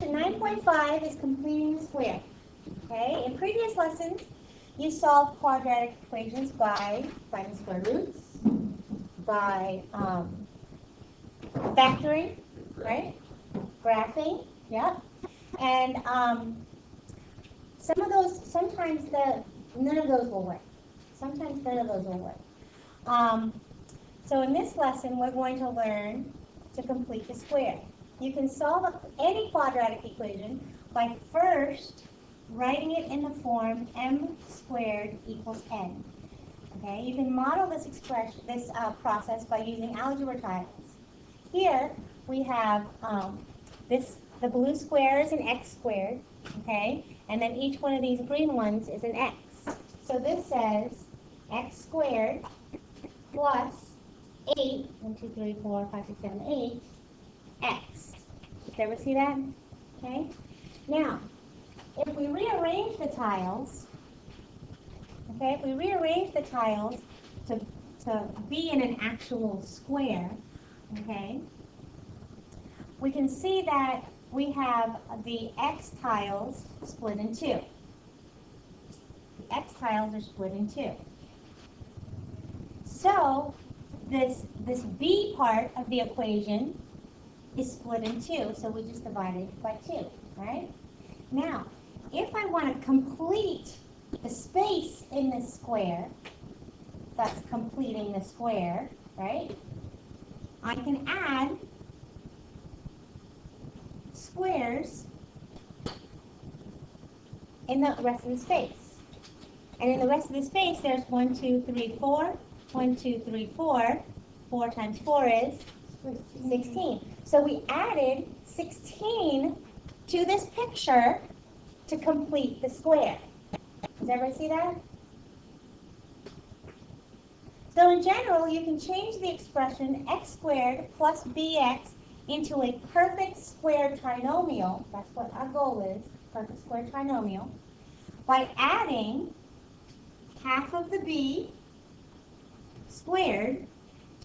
Question 9.5 is completing the square. Okay, in previous lessons, you solved quadratic equations by finding square roots, by factoring, right? Graphing, yeah. And some of those, sometimes none of those will work. Sometimes none of those will work. So in this lesson, we're going to learn to complete the square. You can solve any quadratic equation by first writing it in the form m squared equals n. Okay, you can model this process by using algebra tiles. Here we have the blue square is an x squared, okay, and then each one of these green ones is an x. So this says x squared plus 8, 1, 2, 3, 4, 5, 6, 7, 8, x. Did you ever see that? Okay. Now, if we rearrange the tiles, okay, if we rearrange the tiles to be in an actual square, okay, we can see that we have the x tiles split in two. The x tiles are split in two. So this b part of the equation is split in two, so we just divided it by 2, right? Now, if I want to complete the space in the square, that's completing the square, right? I can add squares in the rest of the space. And in the rest of the space, there's 1, 2, 3, 4. 1, 2, 3, 4. 4 times 4 is 16. So we added 16 to this picture to complete the square. Does everybody see that? So in general, you can change the expression x squared plus bx into a perfect square trinomial. That's what our goal is, perfect square trinomial, by adding half of the b squared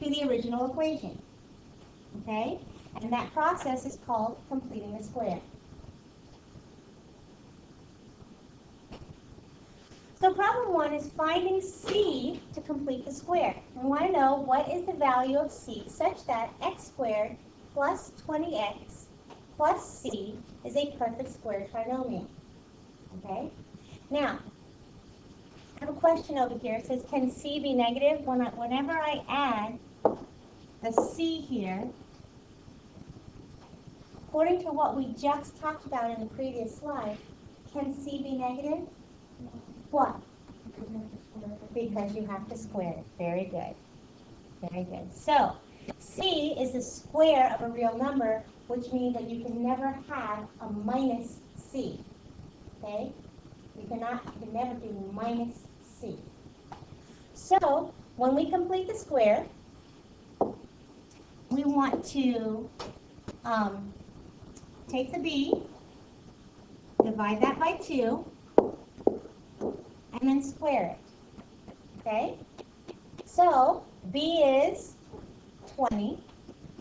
to the original equation. Okay? And that process is called completing the square. So problem 1 is finding c to complete the square. We want to know what is the value of c such that x squared plus 20x plus c is a perfect square trinomial. Okay? Now, I have a question over here. It says, can c be negative? Whenever I add the c here, according to what we just talked about in the previous slide, can c be negative? What? Because you have to square it. Very good. Very good. So, c is the square of a real number, which means that you can never have a minus c. Okay? You can never do minus c. So, when we complete the square, we want to take the b, divide that by 2, and then square it. Okay? So, b is 20.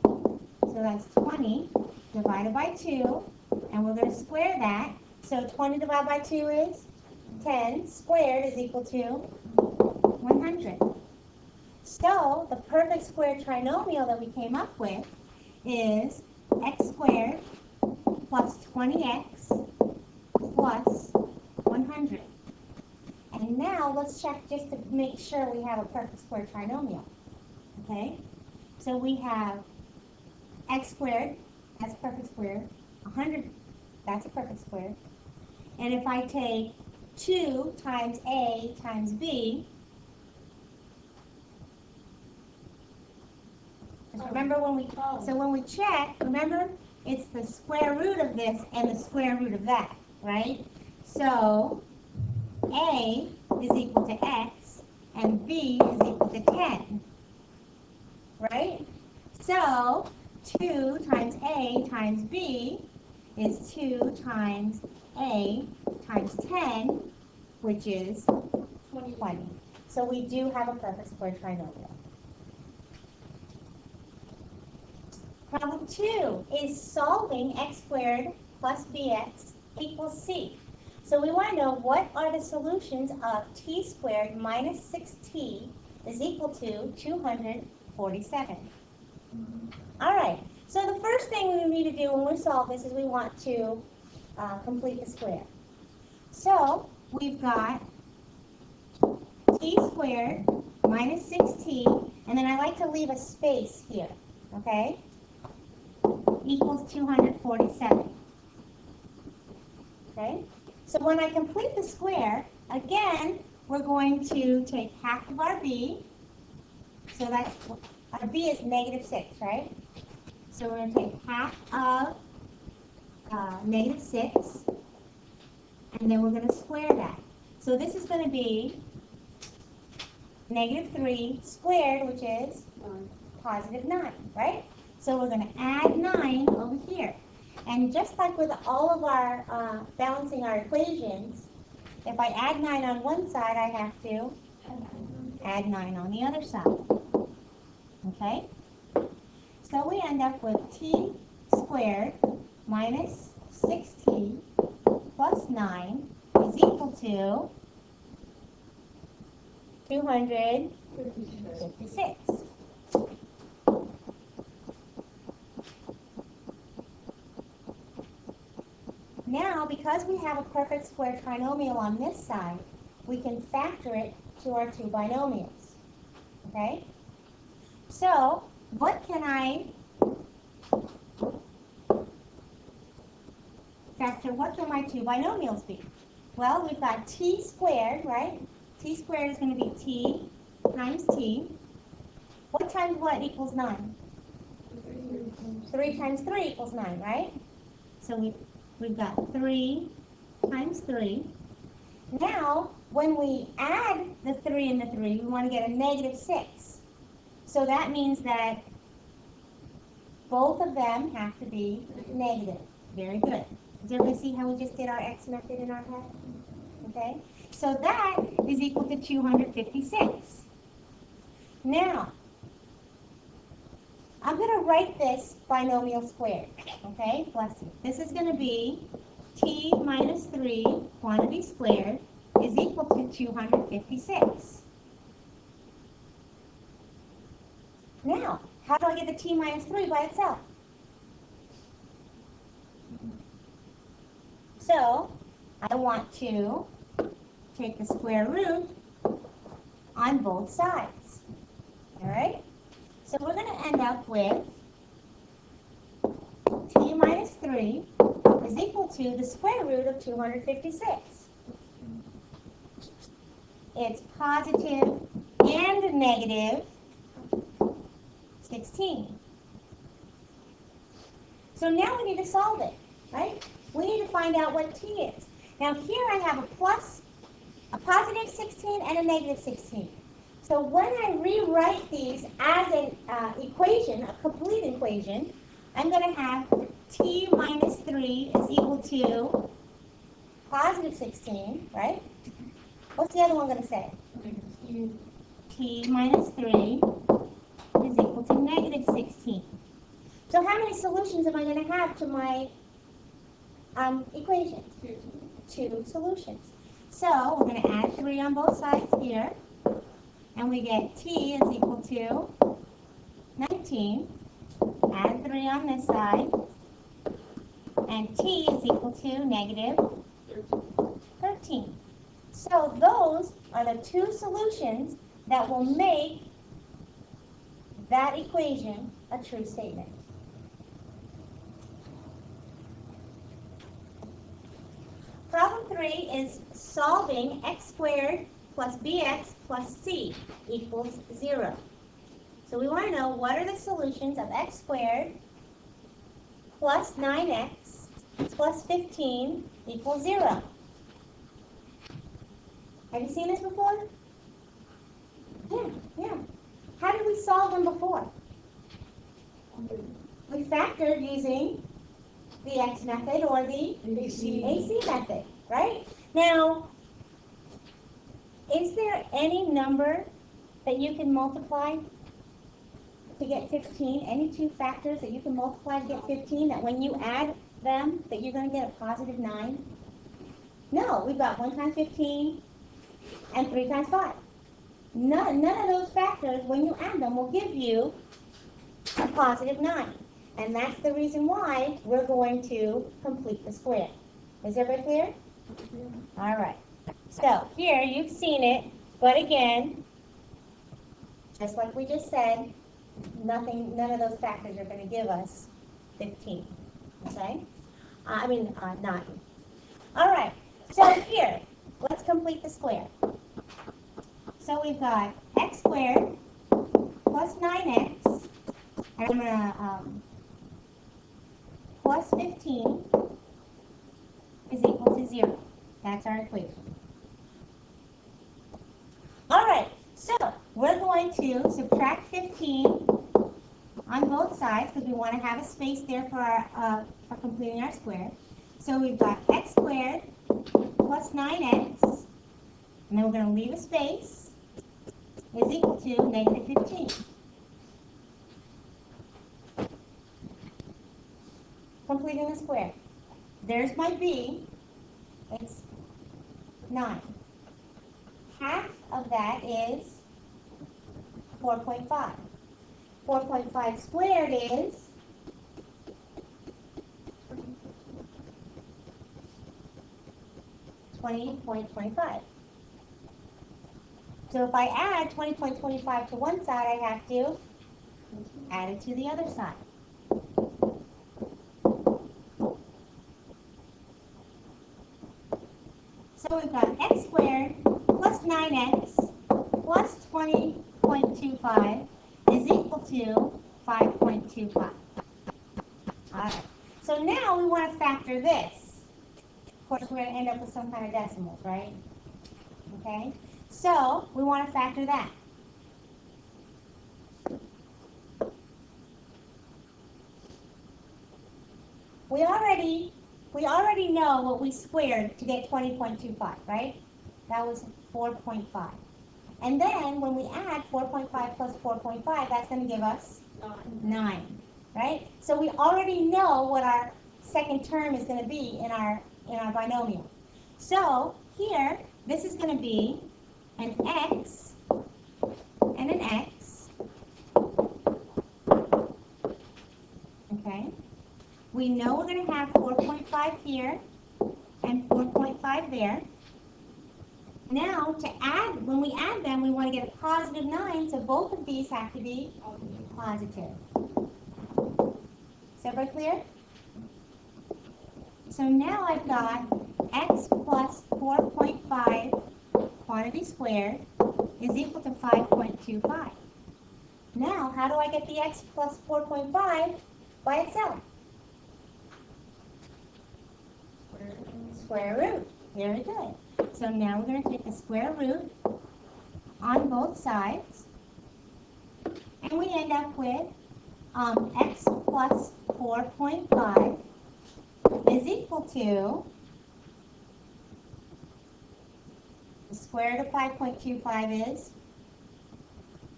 So that's 20 divided by 2, and we're going to square that. So 20 divided by 2 is 10. Squared is equal to 100. So the perfect square trinomial that we came up with is x squared plus 20x plus 100. And now let's check just to make sure we have a perfect square trinomial. Okay? So we have x squared, that's a perfect square. 100, that's a perfect square. And if I take 2 times a times b, just remember when we check, remember it's the square root of this and the square root of that, right? So a is equal to x and b is equal to 10, right? So 2 times a times b is 2 times a times 10, which is 20. So we do have a perfect square trinomial. Problem 2 is solving x squared plus bx equals c. So we want to know what are the solutions of t squared minus 6t is equal to 247. All right, so the first thing we need to do when we solve this is we want to complete the square. So we've got t squared minus 6t, and then I like to leave a space here, okay, equals 247. Okay, so when I complete the square, again, we're going to take half of our b, so that's, our b is negative 6, right? So we're going to take half of negative 6, and then we're going to square that. So this is going to be negative 3 squared, which is positive 9, right? So we're going to add 9 over here. And just like with all of our balancing our equations, if I add 9 on one side, I have to add 9 on the other side. Okay? So we end up with t squared minus 6t plus 9 is equal to 256. Now, because we have a perfect square trinomial on this side, we can factor it to our two binomials. Okay? So, what can I factor? What can my two binomials be? Well, we've got t squared, right? T squared is going to be t times t. What times what equals 9? 3 times 3 equals 9, right? So we've got 3 times 3. Now, when we add the 3 and the 3, we want to get a negative 6. So that means that both of them have to be negative. Very good. Does everybody see how we just did our x method in our head? Okay? So that is equal to 256. Now, I'm going to write this binomial squared. Okay? Bless you. This is going to be t minus 3 quantity squared is equal to 256. Now, how do I get the t minus 3 by itself? So, I want to take the square root on both sides. All right? So we're going to end up with t minus 3 is equal to the square root of 256. It's positive and negative 16. So now we need to solve it, right? We need to find out what t is. Now here I have a plus, a positive 16, and a negative 16. So when I rewrite these as an equation, a complete equation, I'm going to have t minus 3 is equal to positive 16, right? What's the other one going to say? T minus 3 is equal to negative 16. So how many solutions am I going to have to my equation? Two solutions. So we're going to add 3 on both sides here. And we get t is equal to 19. Add 3 on this side. And t is equal to negative 13. So those are the two solutions that will make that equation a true statement. Problem 3 is solving x squared plus bx plus c equals 0. So we want to know what are the solutions of x squared plus 9x plus 15 equals 0. Have you seen this before? Yeah. How did we solve them before? We factored using the x method or the AC method, right? Now, is there any number that you can multiply to get 15? Any two factors that you can multiply to get 15 that when you add them that you're going to get a positive 9? No, we've got 1 times 15 and 3 times 5. None of those factors, when you add them, will give you a positive 9. And that's the reason why we're going to complete the square. Is everybody clear? Yeah. All right. So here you've seen it, but again, just like we just said, none of those factors are going to give us 15. Okay? 9. All right. So here, let's complete the square. So we've got x squared plus 9x, and I'm going to plus 15 is equal to 0. That's our equation. All right, so we're going to subtract 15 on both sides because we want to have a space there for completing our square. So we've got x squared plus 9x, and then we're going to leave a space, is equal to negative 15. Completing the square. There's my b. It's 9. Half of that is 4.5. 4.5 squared is 20.25. So if I add 20.25 to one side, I have to add it to the other side. So we've got x squared plus 9x plus 20.25 is equal to 5.25. All right. So now we want to factor this. Of course, we're going to end up with some kind of decimals, right? Okay. So we want to factor that. We already know what we squared to get 20.25, right? That was 4.5. And then when we add 4.5 plus 4.5, that's going to give us 9, right? So we already know what our second term is going to be in our binomial. So here, this is going to be an x and an x. Okay? We know we're going to have 4.5 here and 4.5 there. Now, to add, when we add them, we want to get a positive 9, so both of these have to be positive. Is everybody clear? So now I've got x plus 4.5 quantity squared is equal to 5.25. Now, how do I get the x plus 4.5 by itself? Square root. Very good. So now we're going to take the square root on both sides, and we end up with x plus 4.5 is equal to the square root of 5.25 is,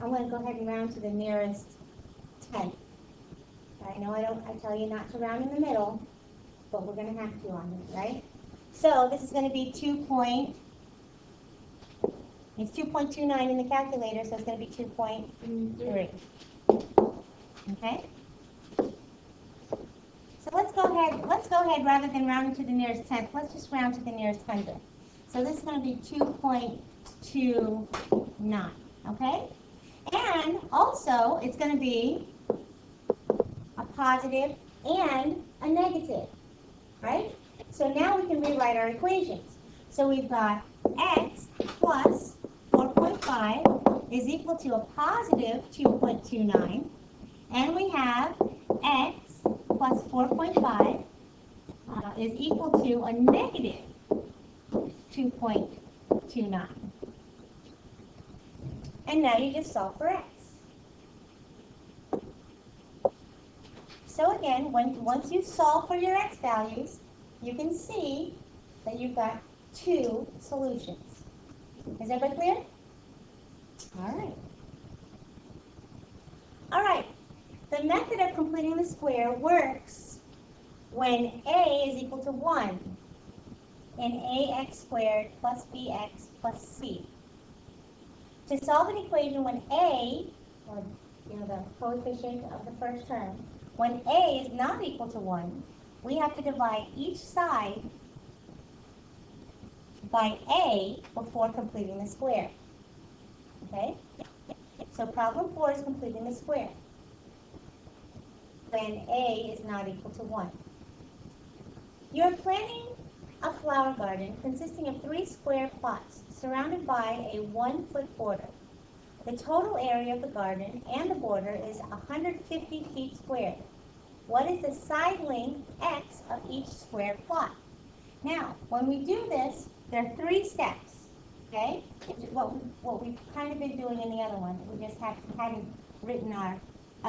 I'm going to go ahead and round to the nearest 10. I know I tell you not to round in the middle, but we're going to have to on this, right? So this is going to be it's 2.29 in the calculator, so it's going to be 2.3. Okay? So let's go ahead rather than rounding to the nearest tenth, let's just round to the nearest hundredth. So this is going to be 2.29, okay? And also, it's going to be a positive and a negative, right? So now we can rewrite our equations. So we've got x plus 4.5 is equal to a positive 2.29, and we have x plus 4.5 is equal to a negative 2.29. And now you just solve for x. So again, once you solve for your x values, you can see that you've got 2 solutions. Is everybody clear? All right. All right. The method of completing the square works when a is equal to 1 in ax squared plus bx plus c. To solve an equation when a, or the coefficient of the first term, when a is not equal to 1, we have to divide each side by a before completing the square. Okay? So problem 4 is completing the square when a is not equal to 1. You're planting a flower garden consisting of 3 square plots surrounded by a 1-foot border. The total area of the garden and the border is 150 feet squared. What is the side length x of each square plot? Now, when we do this, there are 3 steps, okay? What we've kind of been doing in the other one. We just hadn't written our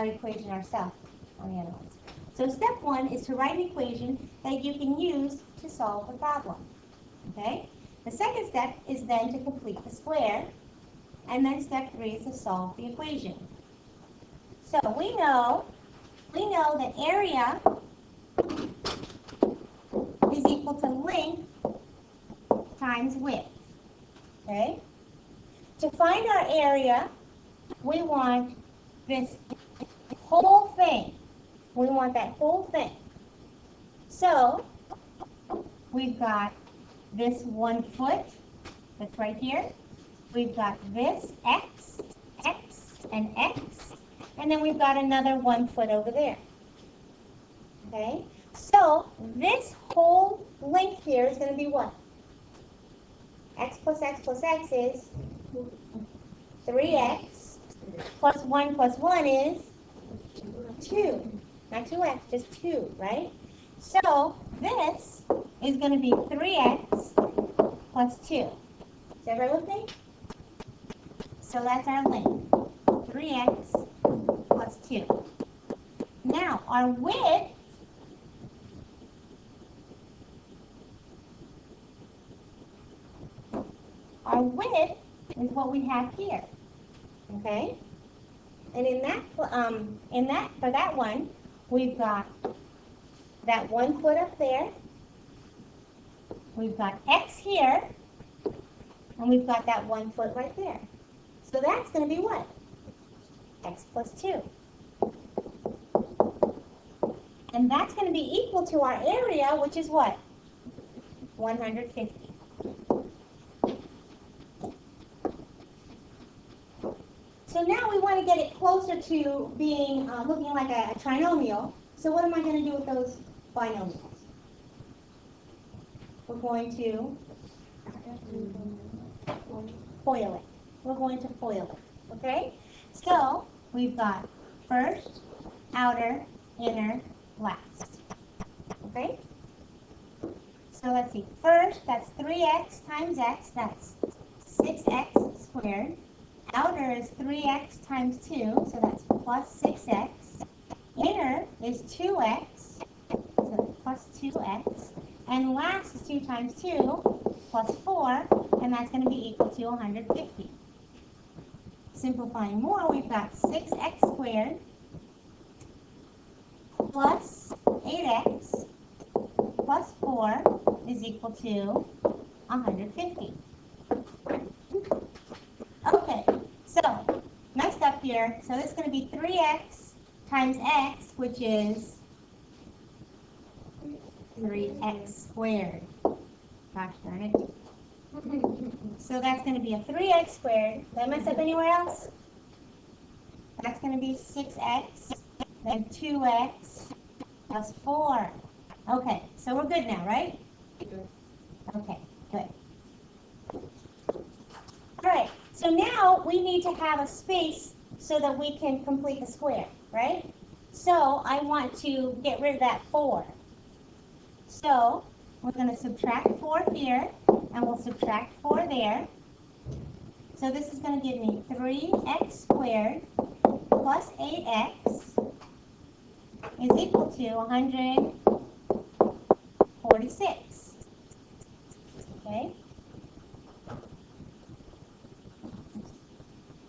equation ourselves on the other ones. So step 1 is to write an equation that you can use to solve the problem, okay? The second step is then to complete the square, and then step 3 is to solve the equation. So we know that area is equal to length times width, okay? To find our area, we want this whole thing. We want that whole thing. So we've got this 1 foot that's right here. We've got this x, and x. And then we've got another 1 foot over there. Okay? So this whole length here is going to be what? X plus x is 3x plus 1 is 2. Not 2x, just 2, right? So this is going to be 3x plus 2. Is everybody with me? So that's our length. 3x plus 2. Now, our width is what we have here. Okay? And for that one, we've got that 1 foot up there. We've got x here, and we've got that 1 foot right there. So that's going to be what? X plus 2. And that's going to be equal to our area, which is what? 150. So now we want to get it closer to being looking like a trinomial. So what am I going to do with those binomials? We're going to FOIL it. We're going to FOIL it. Okay? So we've got first, outer, inner, last. Okay? So let's see. First, that's 3x times x. That's 6x squared. Outer is 3x times 2, so that's plus 6x. Inner is 2x, so that's plus 2x. And last is 2 times 2 plus 4, and that's going to be equal to 150. Simplifying more, we've got 6x squared plus 8x plus 4 is equal to 150. Okay, so next up here, so this is going to be 3x times x, which is 3x squared. Gosh darn it. So that's going to be a 3x squared. Did I mess up anywhere else? That's going to be 6x, then 2x plus 4. Okay, so we're good now, right? Okay, good. All right, so now we need to have a space so that we can complete the square, right? So I want to get rid of that 4. So we're going to subtract 4 here, and we'll subtract 4 there. So this is going to give me 3x squared plus 8x is equal to 146. Okay?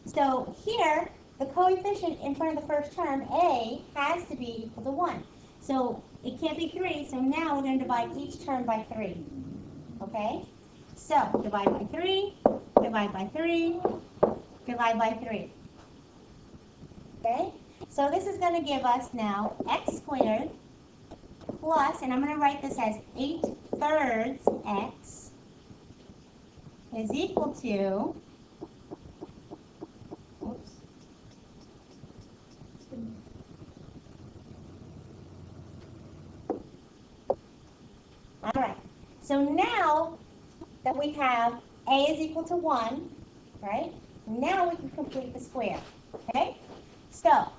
So here, the coefficient in front of the first term, a, has to be equal to 1. So it can't be 3, so now we're going to divide each term by 3. Okay? So, divide by 3, divide by 3, divide by 3. Okay? So this is going to give us now x squared plus, and I'm going to write this as 8/3 x is equal to, oops, all right. So now that we have a is equal to 1, right? Now we can complete the square, okay? So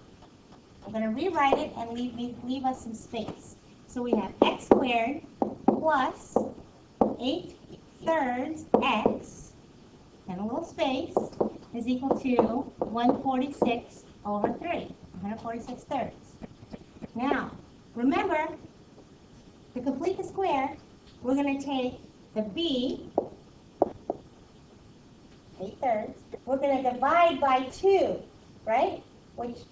I'm going to rewrite it and leave us some space. So we have x squared plus 8/3 x, and a little space, is equal to 146/3, 146 thirds. Now, remember, to complete the square, we're going to take the b, 8/3, we're going to divide by 2, right? Which,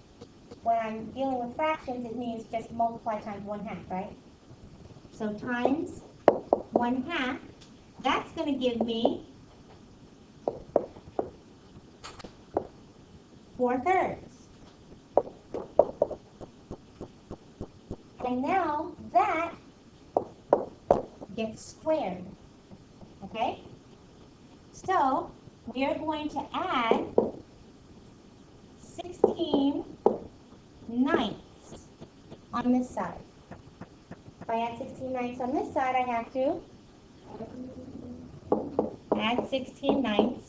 when I'm dealing with fractions, it means just multiply times 1/2, right? So times 1/2, that's going to give me 4/3. And now that gets squared, okay? So we are going to add 16/9 on this side. If I add 16/9 on this side, I have to add 16/9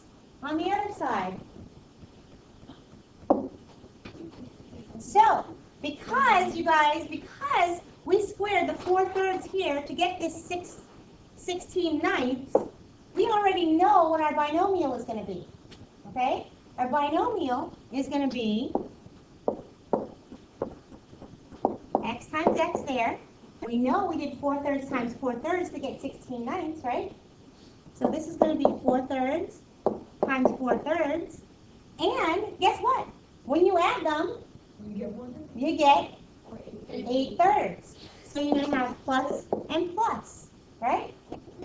on the other side. So, because we squared the 4/3 here to get this 16/9, we already know what our binomial is going to be, okay? Our binomial is going to be x times x there. We know we did 4/3 times 4/3 to get 16/9, right? So this is going to be 4/3 times 4/3. And guess what? When you add them, you get 8/3. So you're going to have plus and plus, right?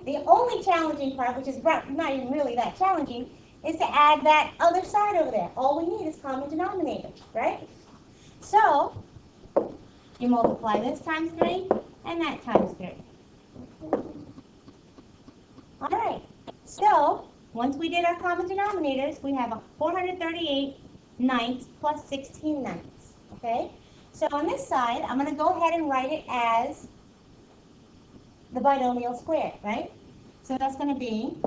The only challenging part, which is not even really that challenging, is to add that other side over there. All we need is common denominator, right? So you multiply this times 3 and that times 3. All right. So once we did our common denominators, we have a 438/9 plus 16/9. Okay? So on this side, I'm going to go ahead and write it as the binomial squared, right? So that's going to be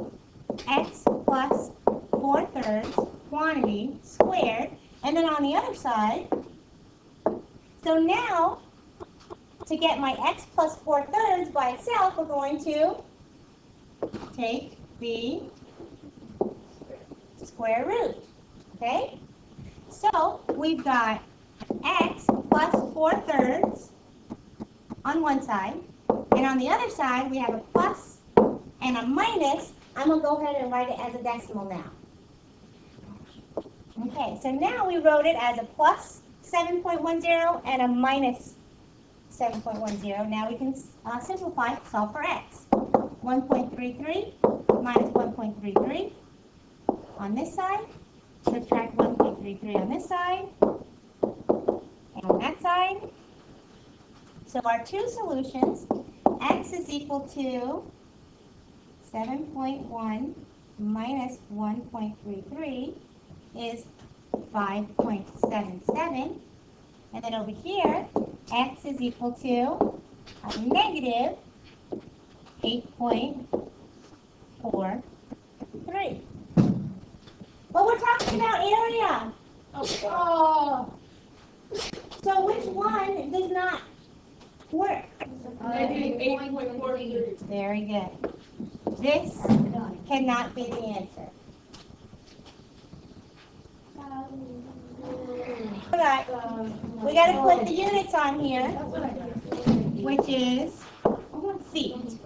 x plus 4/3 quantity squared. And then on the other side, so now, to get my x plus 4/3 by itself, we're going to take the square root, okay? So we've got x plus 4/3 on one side, and on the other side we have a plus and a minus. I'm going to go ahead and write it as a decimal now. Okay, so now we wrote it as a plus 7.10 and a minus 7.10. Now we can simplify, solve for x. 1.33 minus 1.33 on this side. Subtract 1.33 on this side and on that side. So our two solutions, x is equal to 7.1 minus 1.33 is 5.77. And then over here, x is equal to a negative 8.43. But we're talking about area. Oh. So which one does not work? Negative 8.43. Very good. This cannot be the answer. Alright, we got to put the units on here, which is feet.